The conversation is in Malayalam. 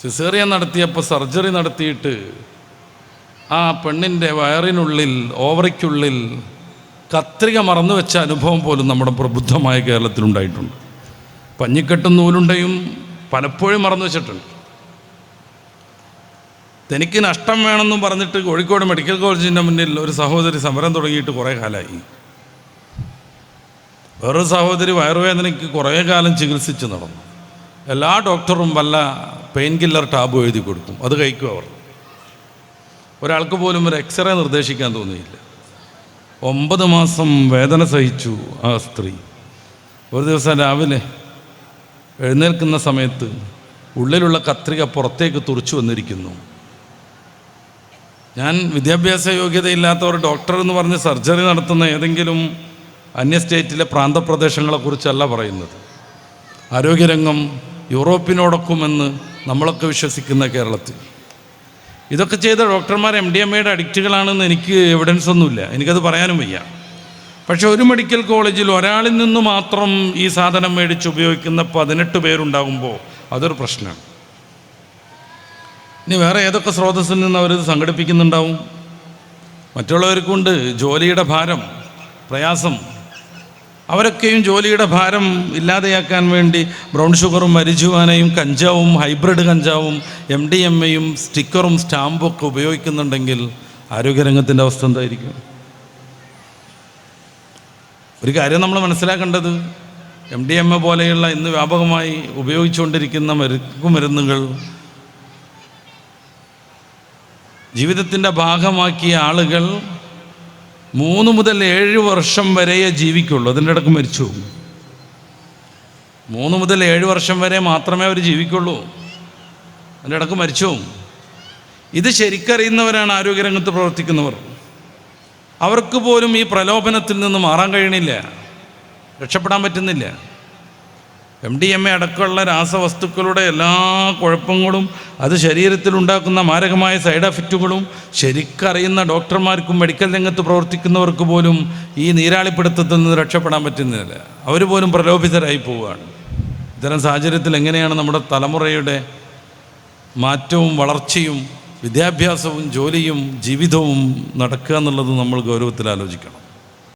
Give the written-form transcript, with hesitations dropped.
സിസേറിയൻ നടത്തിയപ്പോൾ സർജറി നടത്തിയിട്ട് ആ പെണ്ണിൻ്റെ വയറിനുള്ളിൽ ഓവറിക്കുള്ളിൽ കത്രിക മറന്നു വെച്ച അനുഭവം പോലും നമ്മുടെ പ്രബുദ്ധമായ കേരളത്തിലുണ്ടായിട്ടുണ്ട്. പഞ്ഞിക്കെട്ടും നൂലുണ്ടയും പലപ്പോഴും മറന്നു വെച്ചിട്ടുണ്ട്. തനിക്ക് നഷ്ടം വേണമെന്നും പറഞ്ഞിട്ട് കോഴിക്കോട് മെഡിക്കൽ കോളേജിൻ്റെ മുന്നിൽ ഒരു സഹോദരി സമരം തുടങ്ങിയിട്ട് കുറേ കാലമായി. വേറൊരു സഹോദരി വയറുവേദനയ്ക്ക് കുറേ കാലം ചികിത്സിച്ച് നടന്നു. എല്ലാ ഡോക്ടറും വല്ല പെയിൻ കില്ലർ ടാബ് എഴുതി കൊടുക്കും, അത് കഴിക്കും അവർ. ഒരാൾക്ക് പോലും ഒരു എക്സ്റേ നിർദ്ദേശിക്കാൻ തോന്നിയില്ല. 9 മാസം വേദന സഹിച്ചു ആ സ്ത്രീ. ഒരു ദിവസം രാവിലെ എഴുന്നേൽക്കുന്ന സമയത്ത് ഉള്ളിലുള്ള കത്രിക പുറത്തേക്ക് തുറച്ചു വന്നിരിക്കുന്നു. ഞാൻ വിദ്യാഭ്യാസ യോഗ്യതയില്ലാത്ത ഒരു ഡോക്ടർ എന്ന് പറഞ്ഞ് സർജറി നടത്തുന്ന ഏതെങ്കിലും അന്യ സ്റ്റേറ്റിലെ പ്രാന്തപ്രദേശങ്ങളെക്കുറിച്ചല്ല പറയുന്നത്. ആരോഗ്യരംഗം യൂറോപ്പിനോടൊക്കുമെന്ന് നമ്മളൊക്കെ വിശ്വസിക്കുന്ന കേരളത്തിൽ ഇതൊക്കെ ചെയ്ത ഡോക്ടർമാർ MDMAയുടെ അഡിക്റ്റുകളാണെന്ന് എനിക്ക് എവിഡൻസ് ഒന്നുമില്ല, എനിക്കത് പറയാനും വയ്യ. പക്ഷെ ഒരു മെഡിക്കൽ കോളേജിൽ ഒരാളിൽ നിന്ന് മാത്രം ഈ സാധനം മേടിച്ച് ഉപയോഗിക്കുന്ന 18 പേരുണ്ടാകുമ്പോൾ അതൊരു പ്രശ്നമാണ്. ഇനി വേറെ ഏതൊക്കെ സ്രോതസ്സിൽ നിന്ന് അവരിത് സംഘടിപ്പിക്കുന്നുണ്ടാവും? മറ്റുള്ളവർക്കുണ്ട് ജോലിയുടെ ഭാരം, പ്രയാസം. അവരൊക്കെയും ജോലിയുടെ ഭാരം ഇല്ലാതെയാക്കാൻ വേണ്ടി ബ്രൗൺ ഷുഗറും മരിജുവാനയും കഞ്ചാവും ഹൈബ്രിഡ് കഞ്ചാവും MDMAയും സ്റ്റിക്കറും സ്റ്റാമ്പും ഒക്കെ ഉപയോഗിക്കുന്നുണ്ടെങ്കിൽ ആരോഗ്യരംഗത്തിൻ്റെ അവസ്ഥ എന്തായിരിക്കും? ഒരു കാര്യം നമ്മൾ മനസ്സിലാക്കേണ്ടത്, MDMA പോലെയുള്ള ഇന്ന് വ്യാപകമായി ഉപയോഗിച്ചുകൊണ്ടിരിക്കുന്ന മരുന്നുകൾ ജീവിതത്തിൻ്റെ ഭാഗമാക്കിയ ആളുകൾ 3 മുതൽ 7 വർഷം വരെയേ ജീവിക്കുള്ളൂ. അതിൻ്റെ ഇടയ്ക്ക് മരിച്ചു പോകും. 3 മുതൽ 7 വർഷം വരെ മാത്രമേ അവർ ജീവിക്കുള്ളൂ, അതിൻ്റെ ഇടയ്ക്ക് മരിച്ചു പോകും. ഇത് ശരിക്കറിയുന്നവരാണ് ആരോഗ്യരംഗത്ത് പ്രവർത്തിക്കുന്നവർ. അവർക്ക് പോലും ഈ പ്രലോഭനത്തിൽ നിന്ന് മാറാൻ കഴിയണില്ല, രക്ഷപ്പെടാൻ പറ്റുന്നില്ല. MDMA അടക്കമുള്ള രാസവസ്തുക്കളുടെ എല്ലാ കുഴപ്പങ്ങളും അത് ശരീരത്തിലുണ്ടാക്കുന്ന മാരകമായ സൈഡ് എഫക്റ്റുകളും ശരിക്കറിയുന്ന ഡോക്ടർമാർക്കും മെഡിക്കൽ രംഗത്ത് പ്രവർത്തിക്കുന്നവർക്ക് പോലും ഈ നീരാളിപ്പിടുത്തത്തിൽ നിന്ന് രക്ഷപ്പെടാൻ പറ്റുന്നില്ല. അവർ പോലും പ്രലോഭിതരായി പോവുകയാണ്. ഇത്തരം സാഹചര്യത്തിൽ എങ്ങനെയാണ് നമ്മുടെ തലമുറയുടെ മാറ്റവും വളർച്ചയും വിദ്യാഭ്യാസവും ജോലിയും ജീവിതവും നടക്കുക എന്നുള്ളത് നമ്മൾ ഗൗരവത്തിൽ ആലോചിക്കണം.